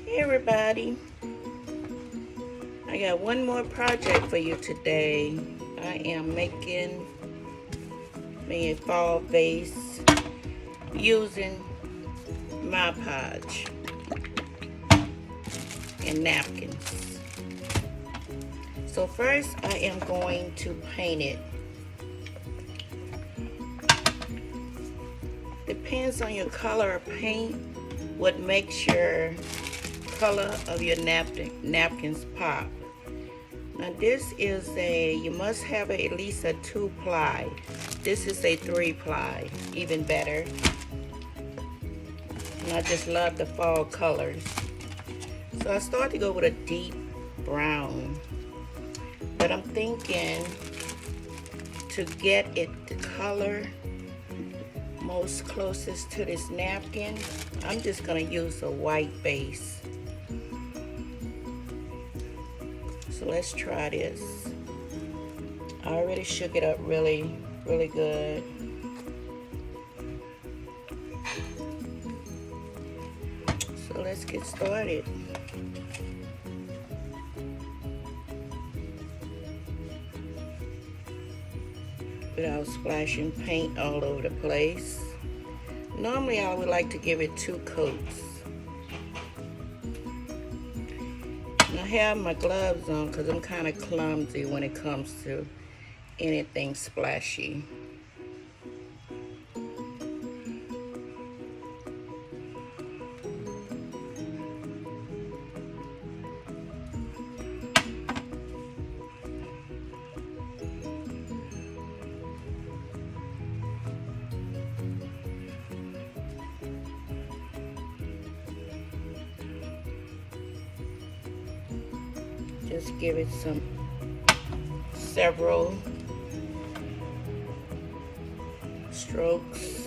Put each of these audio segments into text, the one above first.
Hey everybody, I got one more project for you today. I am making me a fall vase using Mod Podge and napkins. So first I am going to paint it. Depends on your color of paint, what makes your color of your napkins pop. Now this is you must have at least a 2-ply. This is a 3-ply, even better. And I just love the fall colors. So I started to go with a deep brown. But I'm thinking to get it the color most closest to this napkin, I'm just gonna use a white base. So let's try this. I already shook it up really good. So let's get started. Without splashing paint all over the place. Normally I would like to give it 2 coats. And I have my gloves on because I'm kind of clumsy when it comes to anything splashy. Just give it several strokes.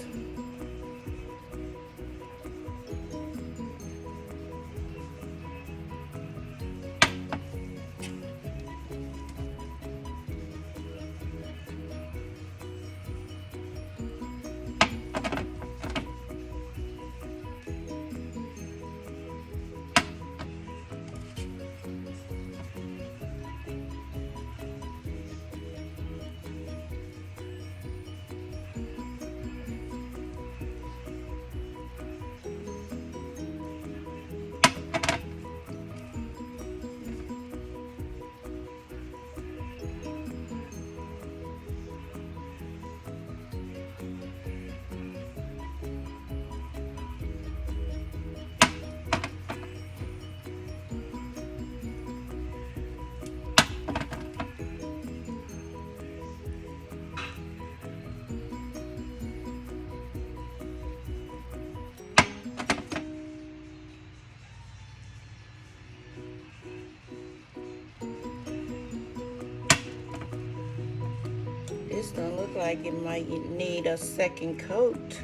This don't look like it might need a second coat,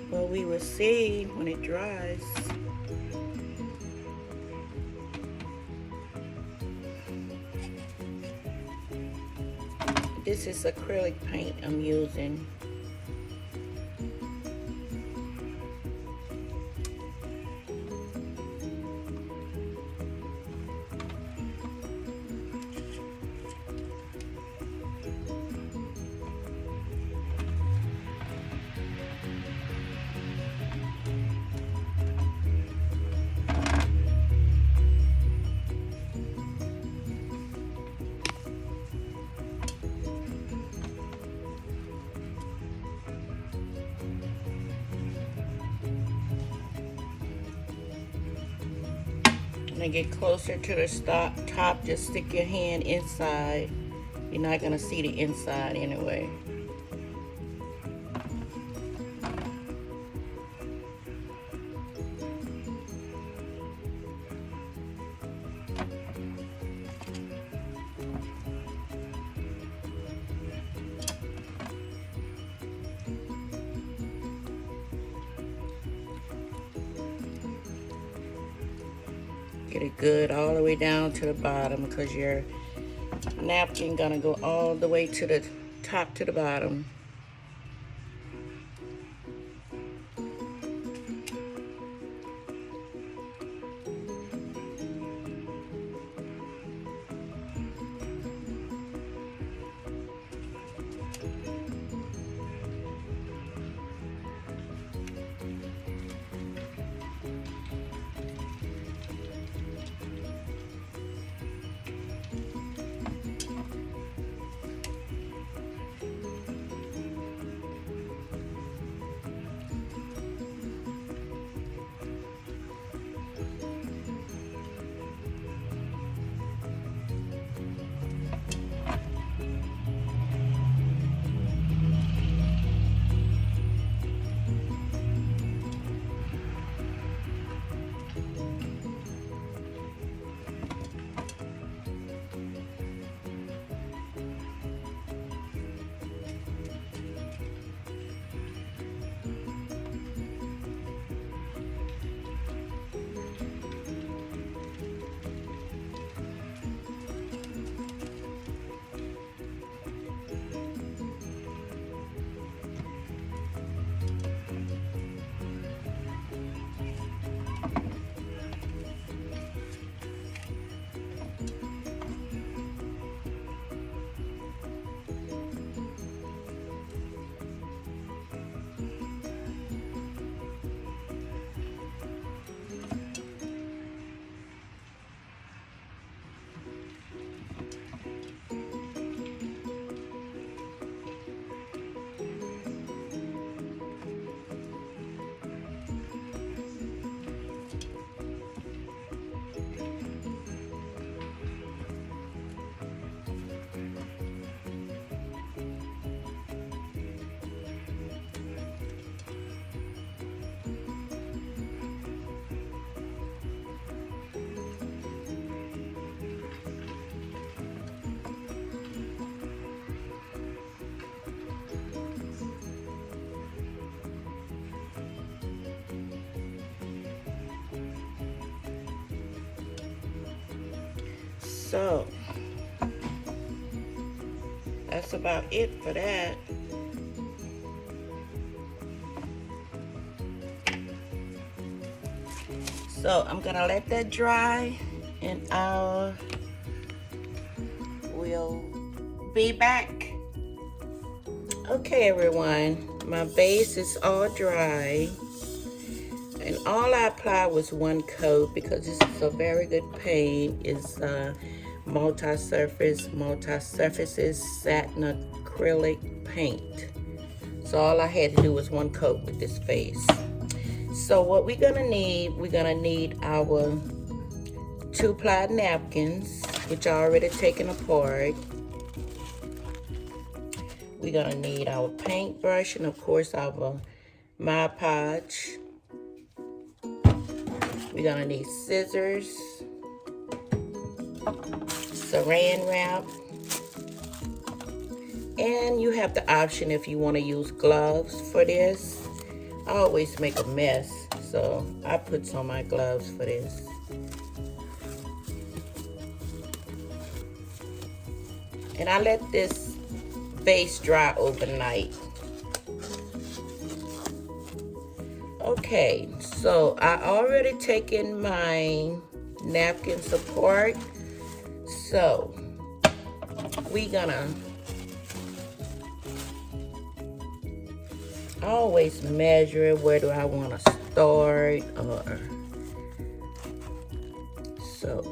but we will see when it dries. This is acrylic paint I'm using. When I get closer to the top, just stick your hand inside. You're not gonna see the inside anyway. Get it good all the way down to the bottom because your napkin gonna go all the way to the top to the bottom. So that's about it for that. So I'm gonna let that dry, and we'll be back. Okay, everyone, my base is all dry, and all I applied was one coat because this is a very good paint. It's multi-surfaces satin acrylic paint. So all I had to do was one coat with this vase. So what we're gonna need our 2-ply napkins, which are already taken apart. We're gonna need our paintbrush and of course our Mod Podge. We're gonna need scissors, saran wrap, and you have the option if you want to use gloves for this. I always make a mess, so I put some of my gloves for this. And I let this vase dry overnight. Okay, so I already taken my napkins apart. So we gonna always measure it. Where do I want to start? Or so.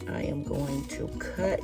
I am going to cut.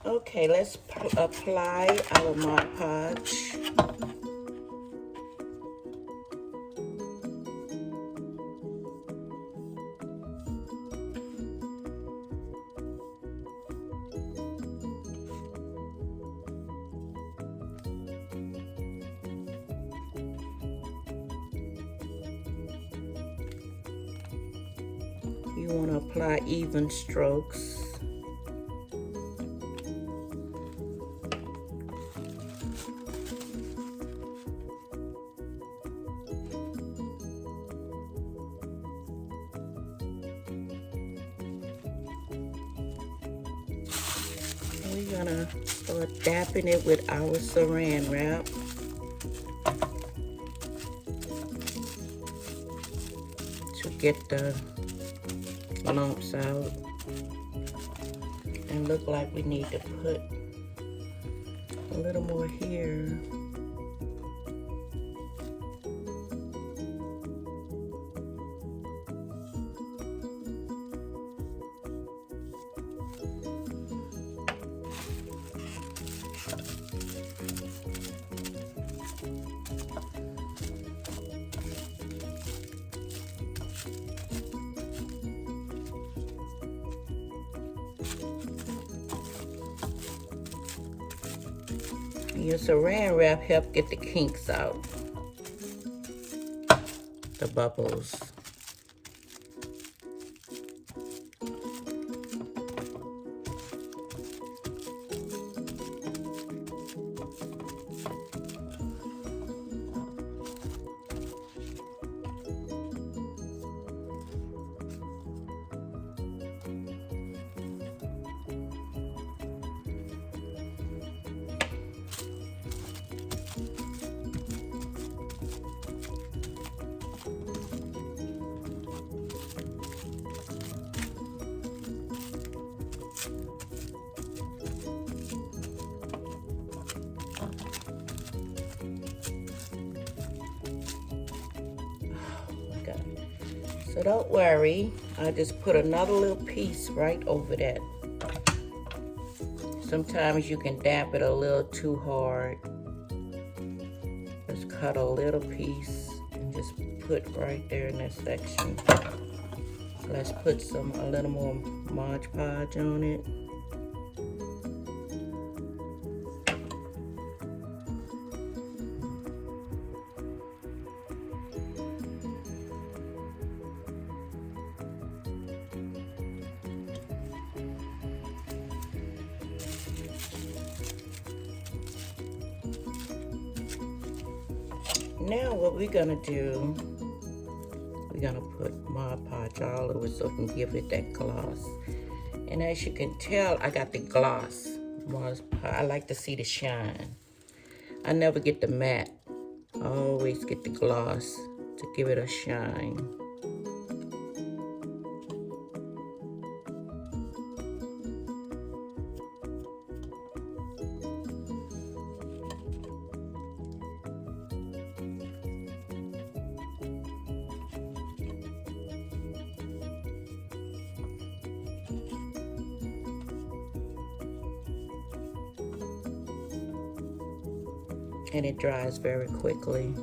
Okay, let's apply our Mod Podge. You want to apply even strokes. We're gonna start dapping it with our saran wrap. To get the lumps out. And look like we need to put a little more here. Your saran wrap help get the kinks out, the bubbles. So don't worry, I just put another little piece right over that. Sometimes you can dab it a little too hard. Just cut a little piece and just put right there in that section. Let's put a little more Mod Podge on it. Now what we're gonna do, we're gonna put Mod Podge all over so it can give it that gloss. And as you can tell, I got the gloss. I like to see the shine. I never get the matte. I always get the gloss to give it a shine. And it dries very quickly.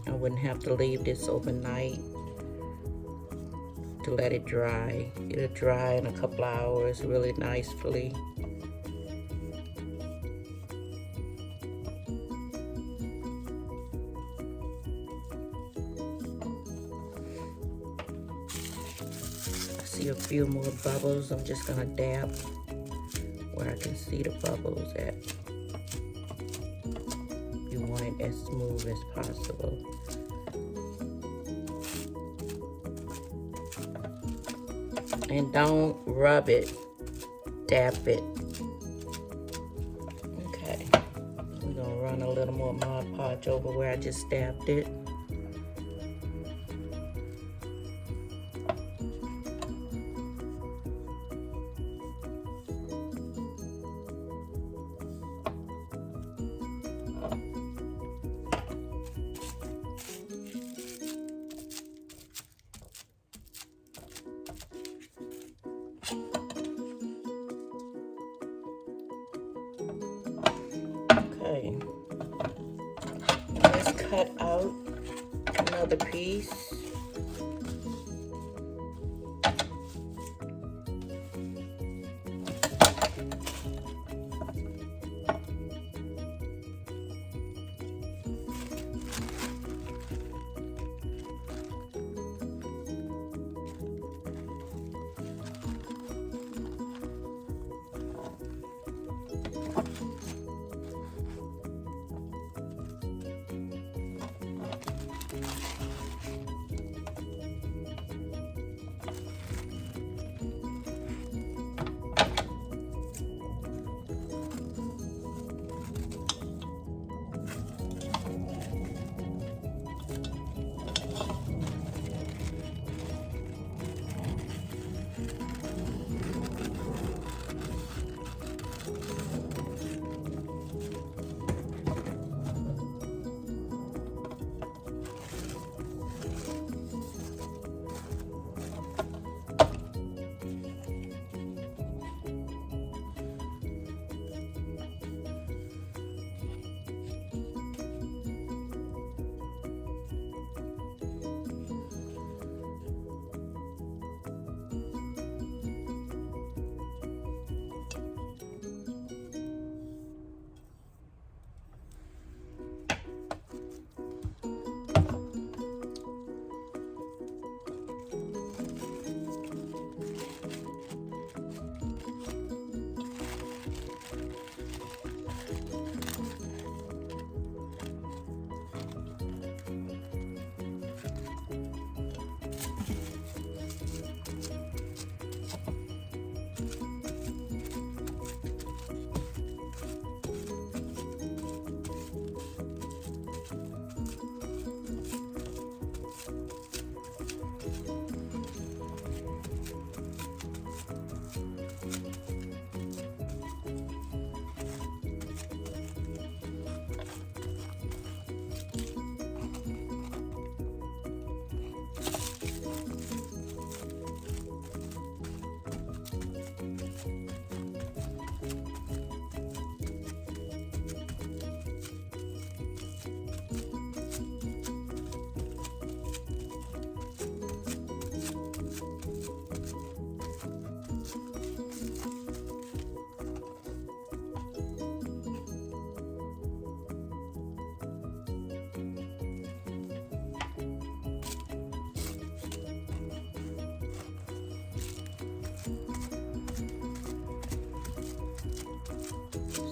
I wouldn't have to leave this overnight to let it dry. It'll dry in a couple hours really nicely. I see a few more bubbles. I'm just gonna dab where I can see the bubbles at. You want it as smooth as possible. And don't rub it, dab it. Okay, we're gonna run a little more Mod Podge over where I just dabbed it. Okay, let's cut out another piece.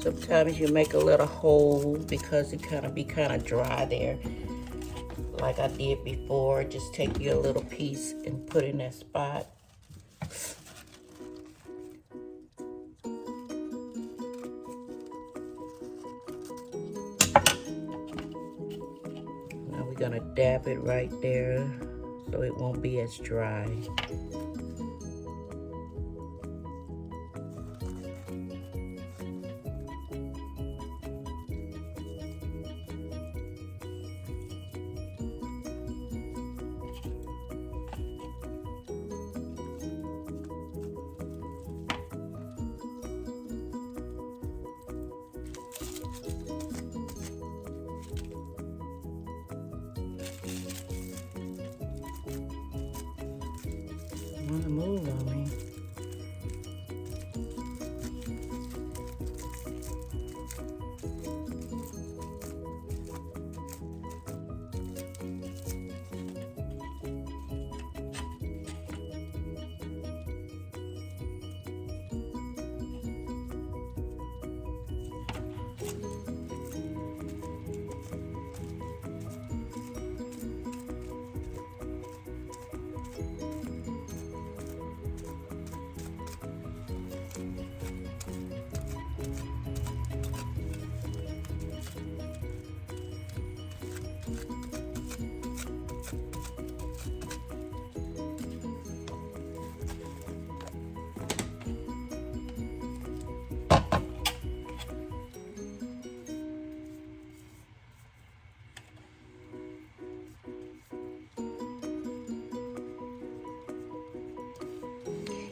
Sometimes you make a little hole because it be kind of dry there. Like I did before, just take your little piece and put in that spot. Now we're gonna dab it right there so it won't be as dry. Wanna move on me.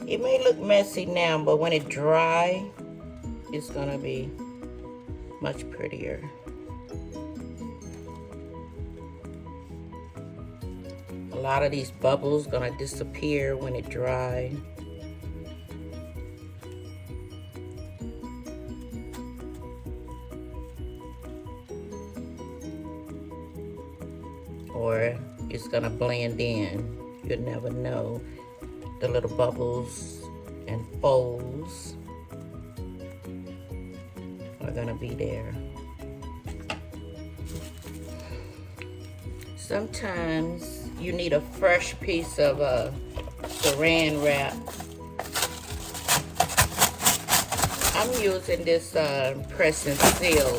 It may look messy now, but when it dry, it's gonna be much prettier. A lot of these bubbles gonna disappear when it dry. Or it's gonna blend in. You'll never know. The little bubbles and folds are gonna be there. Sometimes you need a fresh piece of saran wrap. I'm using this press and seal.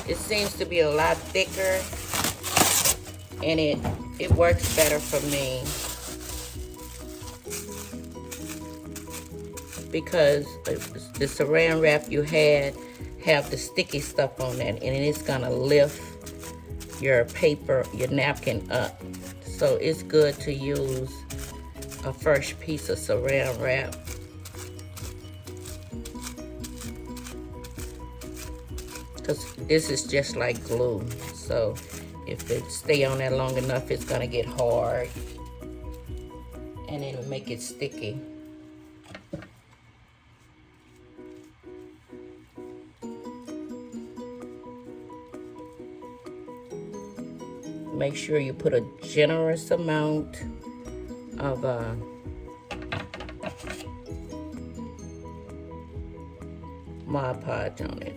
It seems to be a lot thicker and it works better for me. Because the saran wrap you have the sticky stuff on that, and it's gonna lift your paper, your napkin up. So it's good to use a fresh piece of saran wrap. Because this is just like glue. So if it stay on there long enough, it's gonna get hard and it'll make it sticky. Make sure you put a generous amount of Mod Podge on it.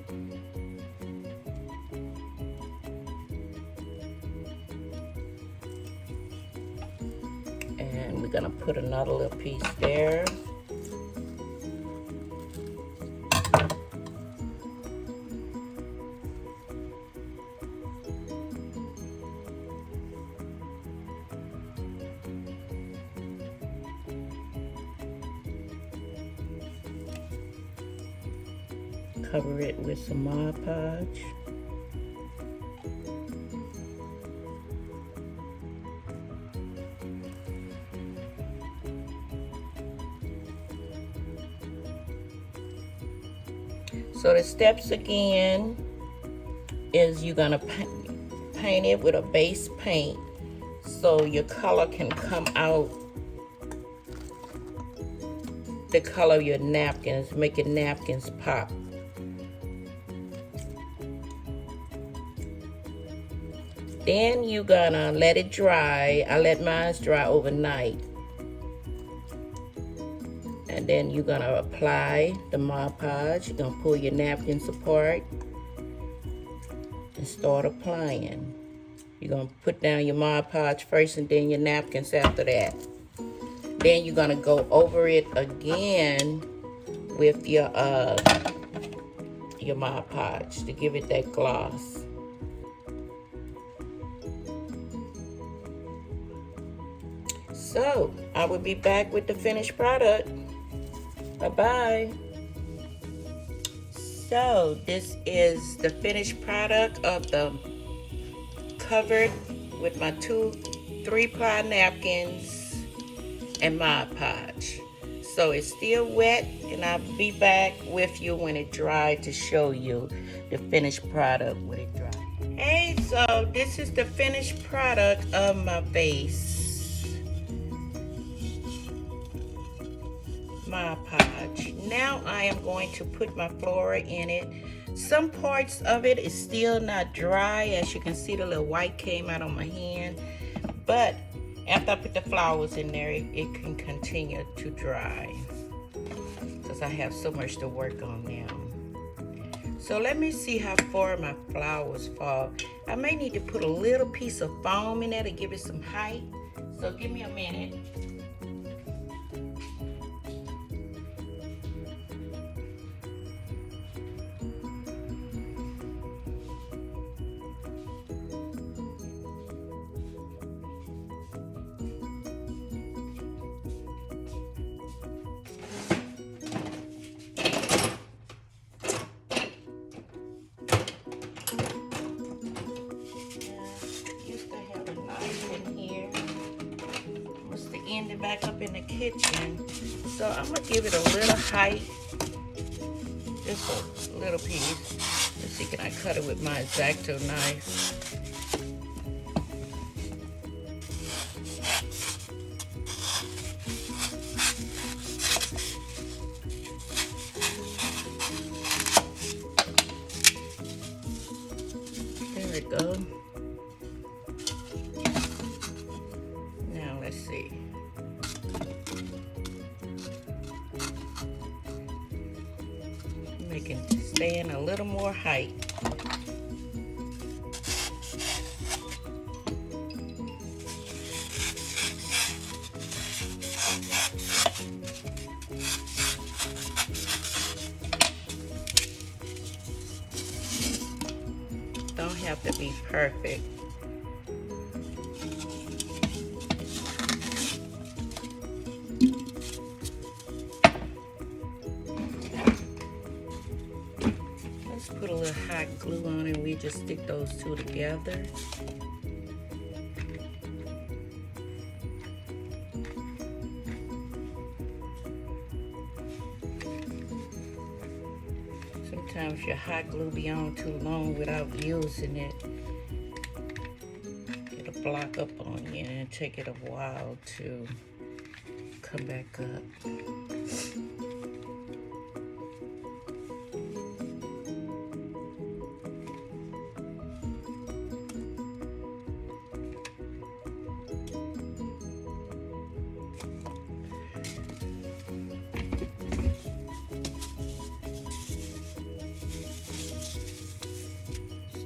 And we're gonna put another little piece there. Cover it with some Mod Podge. So the steps again is you're gonna paint it with a base paint so your color can come out the color of your napkins, make your napkins pop. Then you're gonna let it dry. I let mine dry overnight. And then you're gonna apply the Mod Podge. You're gonna pull your napkins apart and start applying. You're gonna put down your Mod Podge first and then your napkins after that. Then you're gonna go over it again with your Mod Podge to give it that gloss. So I will be back with the finished product. Bye-bye. So this is the finished product of the covered with my 3-ply napkins and Mod Podge. So it's still wet, and I'll be back with you when it dried to show you the finished product when it dried. Hey, so this is the finished product of my vase. Mod Podge. Now I am going to put my flora in it. Some parts of it is still not dry. As you can see, the little white came out on my hand. But after I put the flowers in there, it can continue to dry because I have so much to work on now. So let me see how far my flowers fall. I may need to put a little piece of foam in there to give it some height. So give me a minute. Ended back up in the kitchen, so I'm gonna give it a little height, just a little piece. Let's see, can I cut it with my X-Acto knife? There we go. Now let's see. Make it stand a little more height. Don't have to be perfect. Put a little hot glue on it, and we just stick those two together. Sometimes your hot glue be on too long without using it. It'll block up on you and take it a while to come back up.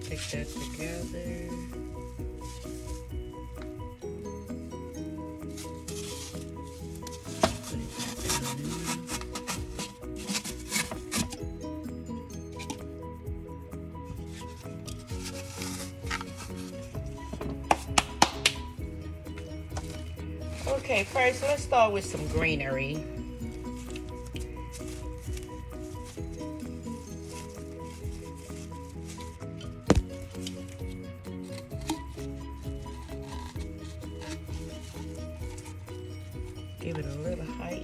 Stick that together. Put it back down in. Okay, first let's start with some greenery. Give it a little height.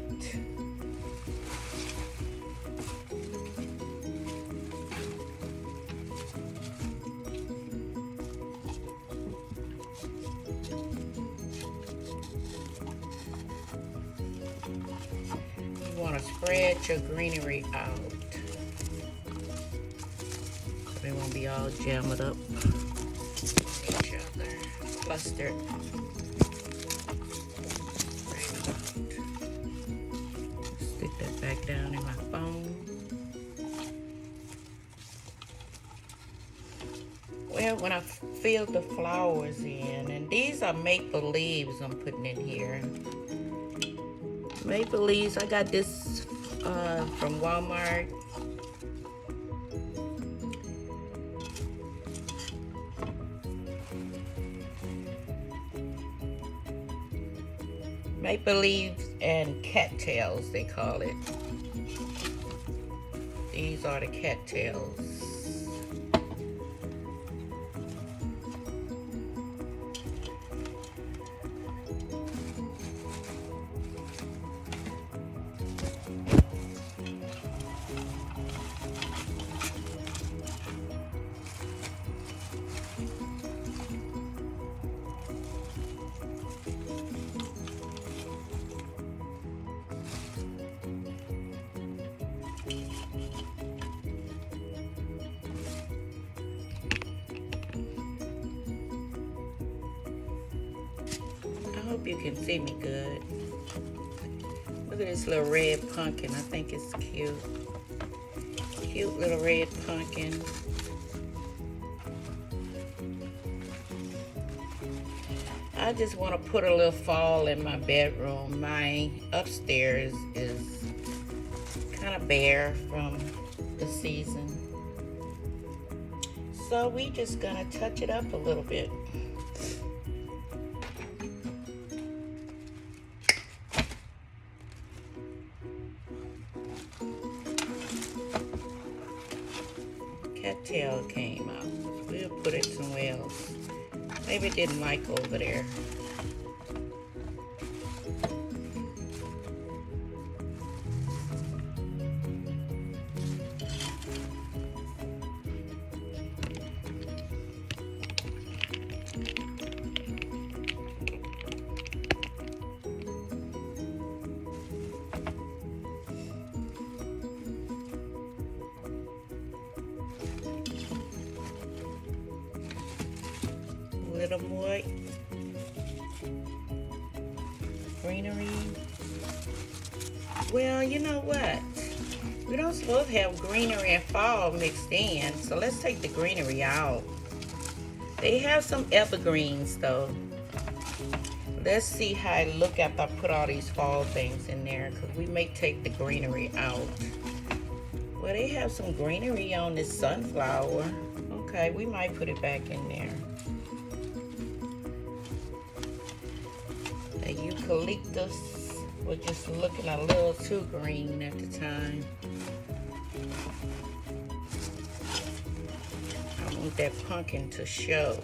You want to spread your greenery out so they won't be all jammed up each other, clustered. that when I filled the flowers in. And these are maple leaves I'm putting in here. Maple leaves, I got this from Walmart. Maple leaves and cattails, they call it. These are the cattails. I hope you can see me good. Look at this little red pumpkin. I think it's cute. Cute little red pumpkin. I just want to put a little fall in my bedroom. My upstairs is kind of bare from the season. So we just gonna touch it up a little bit. Cattail came out. We'll put it somewhere else. Maybe it didn't like over there. A little more greenery. Well, you know what? We don't supposed to have greenery and fall mixed in, so let's take the greenery out. They have some evergreens though. Let's see how it look after I put all these fall things in there, because we may take the greenery out. Well, they have some greenery on this sunflower. Okay, we might put it back in there. The eucalyptus was just looking a little too green at the time. I want that pumpkin to show.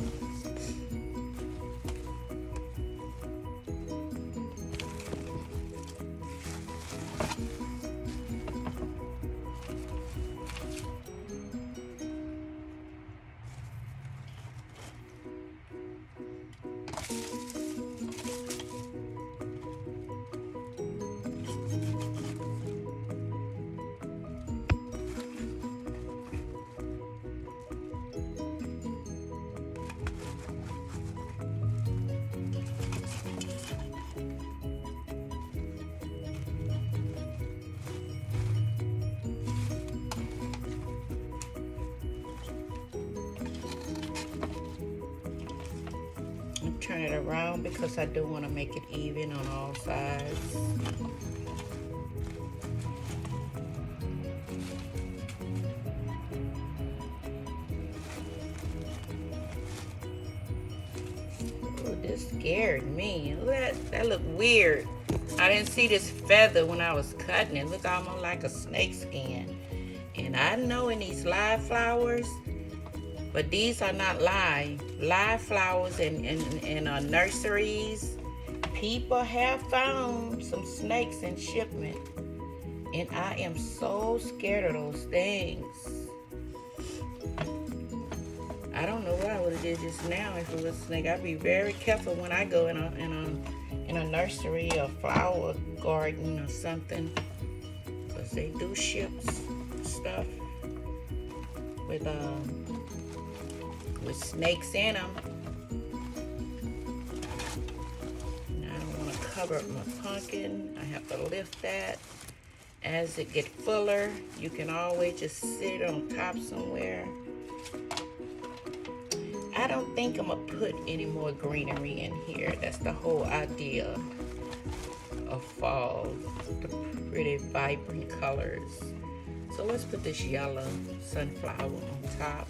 Turn it around because I do want to make it even on all sides. Oh, this scared me. Look at that. That looked weird. I didn't see this feather when I was cutting it. Look almost like a snake skin. And I know in these live flowers, but these are not live. Live flowers in nurseries, people have found some snakes in shipment. And I am so scared of those things. I don't know what I would have did just now if it was a snake. I'd be very careful when I go in a nursery or flower garden or something, because they do ship stuff with snakes in them. Now I don't want to cover up my pumpkin. I have to lift that. As it gets fuller, you can always just sit on top somewhere. I don't think I'm gonna put any more greenery in here. That's the whole idea of fall, the pretty vibrant colors. So let's put this yellow sunflower on top.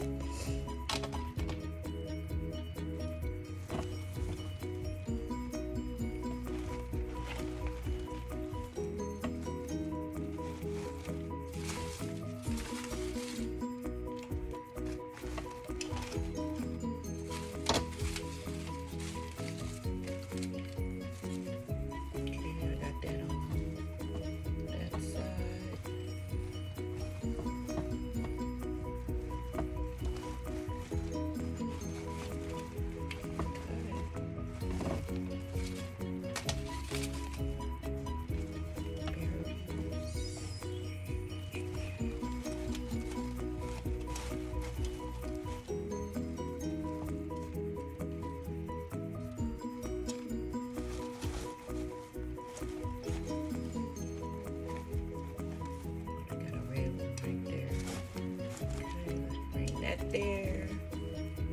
There,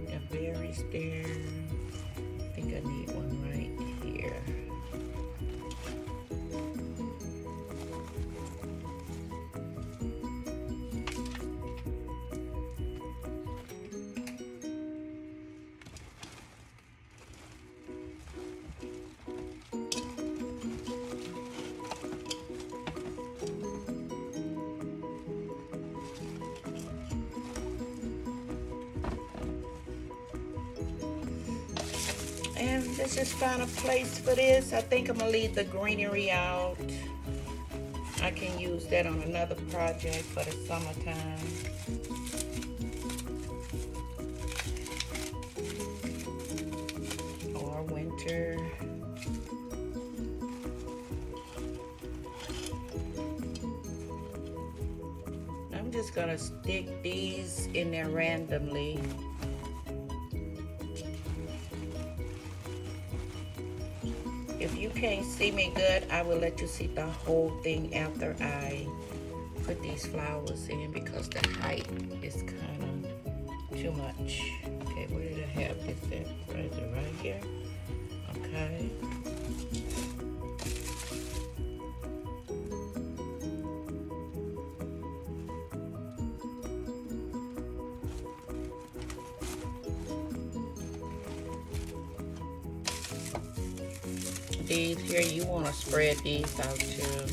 the berries there. I think I need one right here. And let's just find a place for this. I think I'm gonna leave the greenery out. I can use that on another project for the summertime. Or winter. I'm just gonna stick these in there randomly. If you can't see me good, I will let you see the whole thing after I put these flowers in because the height is kind of too much. Okay, where did I have this at? Right here. Okay. These here, you want to spread these out too.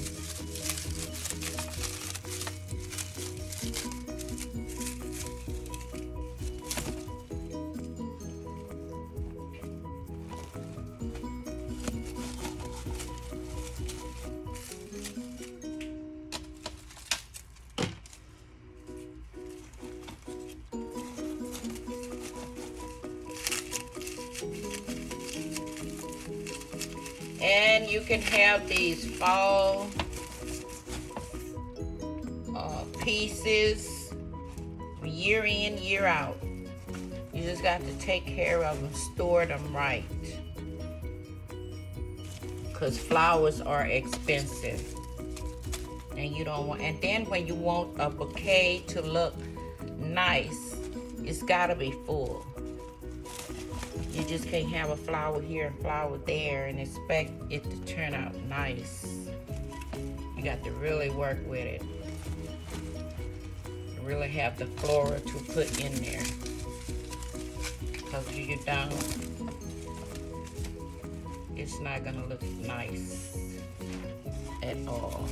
And you can have these fall pieces year in, year out. You just got to take care of them, store them right. Because flowers are expensive. And you don't want, and then when you want a bouquet to look nice, it's gotta be full. You just can't have a flower here and flower there and expect it to turn out nice. You got to really work with it. Really have the flora to put in there. Because if you don't, it's not gonna look nice at all.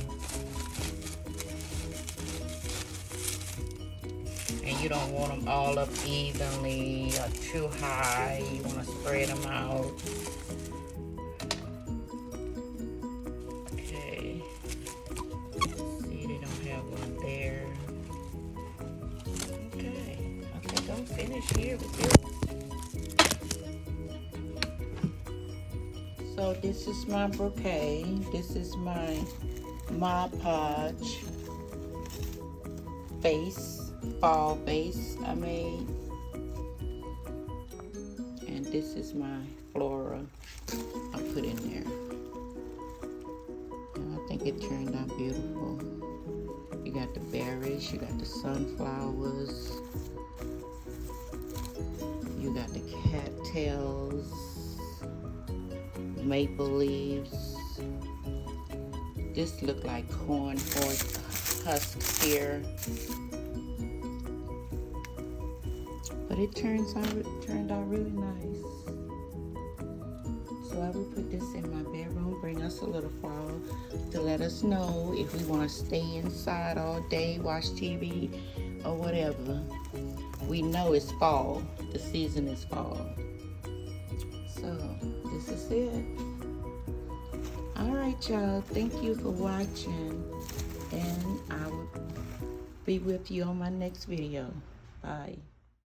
And you don't want them all up evenly or too high. You want to spread them out. Okay. See, they don't have one there. Okay. I think I'm finished here with this. So this is my bouquet. This is my Mod Podge vase. Fall vase I made, and this is my flora I put in there, and I think it turned out beautiful. You got the berries, you got the sunflowers, you got the cattails, maple leaves. This look like corn husks here, but it turned out really nice. So I will put this in my bedroom, bring us a little fall to let us know if we want to stay inside all day, watch TV, or whatever. We know it's fall. The season is fall. So this is it. Alright, y'all. Thank you for watching. And I will be with you on my next video. Bye.